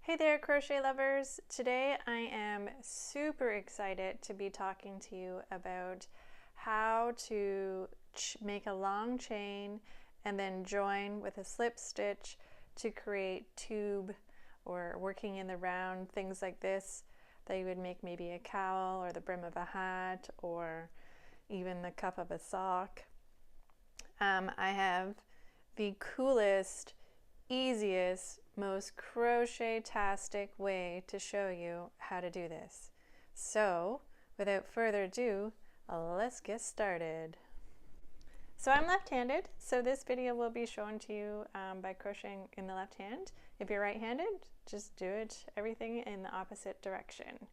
Hey there, crochet lovers! Today I am super excited to be talking to you about how to make a long chain and then join with a slip stitch to create tube or working in the round, things like this that you would make maybe a cowl or the brim of a hat or even the cup of a sock. I have the coolest, easiest, most crochet-tastic way to show you how to do this. So without further ado, let's get started. So I'm left-handed, so this video will be shown to you by crocheting in the left hand. If you're right-handed, just do it everything in the opposite direction.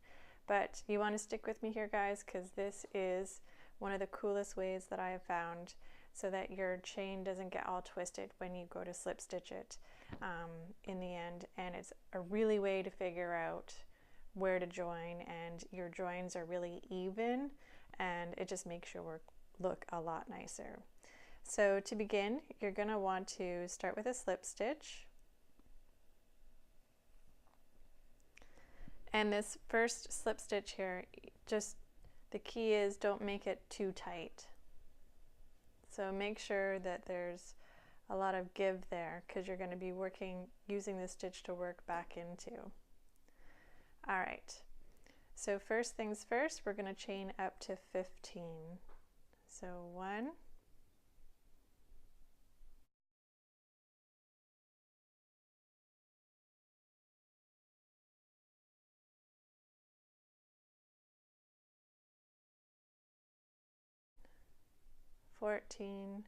But you want to stick with me here, guys, because this is one of the coolest ways that I have found so that your chain doesn't get all twisted when you go to slip stitch it in the end. And it's a really way to figure out where to join, and your joins are really even and it just makes your work look a lot nicer. So to begin, you're going to want to start with a slip stitch. And this first slip stitch here, just the key is don't make it too tight. So make sure that there's a lot of give there because you're going to be using this stitch to work back into. All right, so first things first, we're going to chain up to 15. So 1, 14,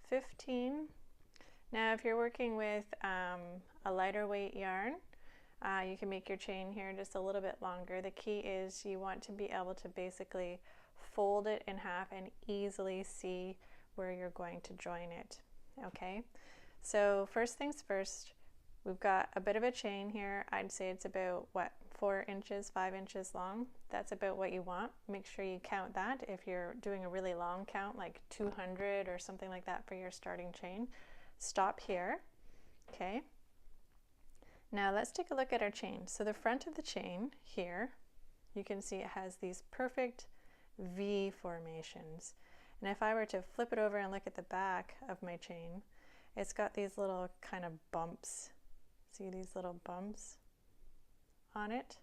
15. Now if you're working with a lighter weight yarn, you can make your chain here just a little bit longer. The key is you want to be able to basically fold it in half and easily see where you're going to join it. Okay, so first things first, we've got a bit of a chain here. I'd say it's about, what, 4 inches, 5 inches long. That's about what you want. Make sure you count that. If you're doing a really long count, like 200 or something like that for your starting chain, stop here. Okay. Now let's take a look at our chain. So the front of the chain here, you can see it has these perfect V formations. And if I were to flip it over and look at the back of my chain, it's got these little kind of bumps. See these little bumps on it?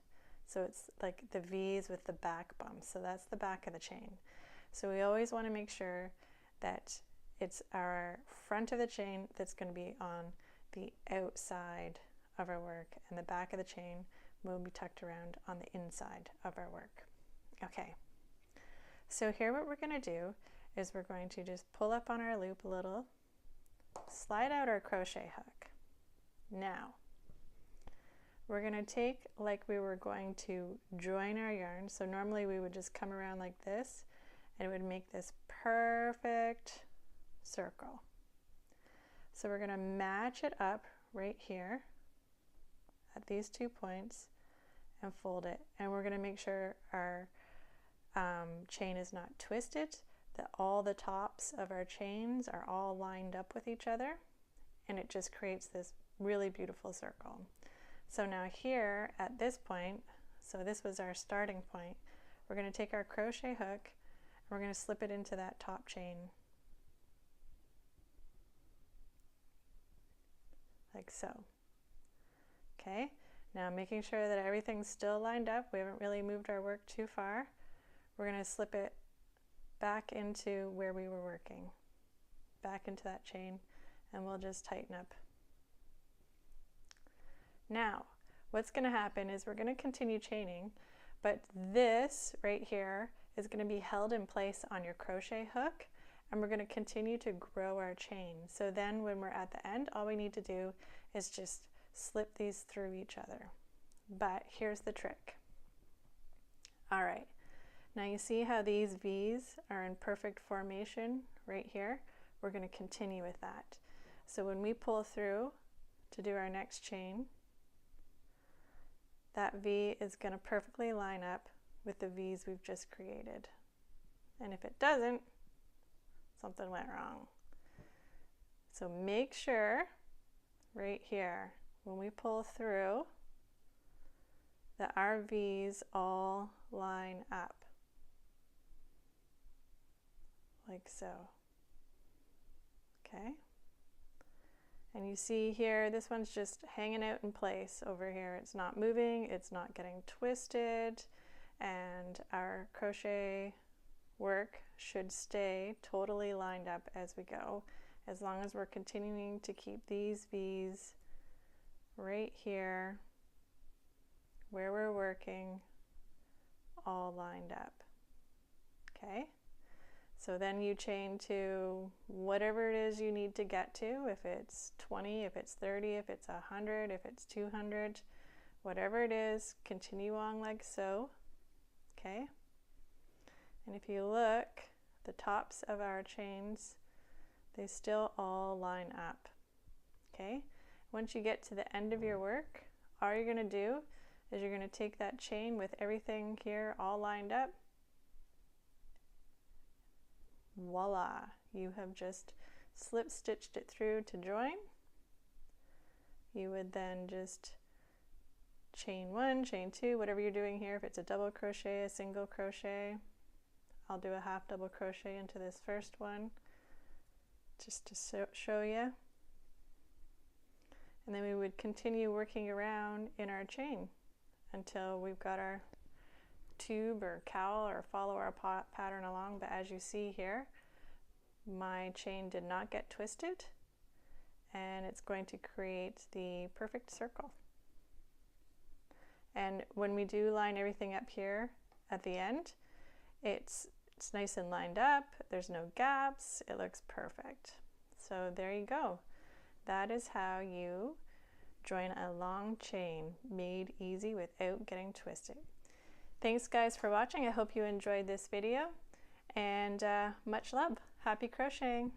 So it's like the V's with the back bumps. So that's the back of the chain. So we always want to make sure that it's our front of the chain that's going to be on the outside of our work, and the back of the chain will be tucked around on the inside of our work. Okay, so here what we're going to do is we're going to just pull up on our loop a little, slide out our crochet hook. Now we're going to take, like we were going to join our yarn, so normally we would just come around like this and it would make this perfect circle. So we're going to match it up right here at these 2 points and fold it, and we're going to make sure our chain is not twisted, that all the tops of our chains are all lined up with each other, and it just creates this really beautiful circle. So now here at this point, so this was our starting point, we're going to take our crochet hook and we're going to slip it into that top chain like so. Okay, now making sure that everything's still lined up, we haven't really moved our work too far, we're going to slip it back into where we were working, back into that chain, and we'll just tighten up. Now what's going to happen is we're going to continue chaining, but this right here is going to be held in place on your crochet hook, and we're going to continue to grow our chain. So then when we're at the end, all we need to do is just slip these through each other. But here's the trick. All right, now you see how these V's are in perfect formation right here? We're going to continue with that. So when we pull through to do our next chain, that V is going to perfectly line up with the V's we've just created. And if it doesn't, something went wrong. So make sure right here, when we pull through, that our V's all line up like so. Okay, and you see here, this one's just hanging out in place over here. It's not moving, it's not getting twisted, and our crochet work should stay totally lined up as we go, as long as we're continuing to keep these V's right here where we're working all lined up. Okay, so then you chain to whatever it is you need to get to, if it's 20, if it's 30, if it's 100, if it's 200, whatever it is, continue on like so. Okay, and if you look, the tops of our chains, they still all line up. Okay, once you get to the end of your work, all you're going to do is you're going to take that chain with everything here all lined up. Voila, you have just slip stitched it through to join. You would then just chain one, chain two, whatever you're doing here. If it's a double crochet, a single crochet, I'll do a half double crochet into this first one just to show you. And then we would continue working around in our chain until we've got our tube or cowl, or follow our pattern along. But as you see here, my chain did not get twisted, and it's going to create the perfect circle. And when we do line everything up here at the end, it's nice and lined up, there's no gaps, it looks perfect. So there you go. That is how you join a long chain made easy without getting twisted. Thanks guys for watching. I hope you enjoyed this video, and much love. Happy crocheting!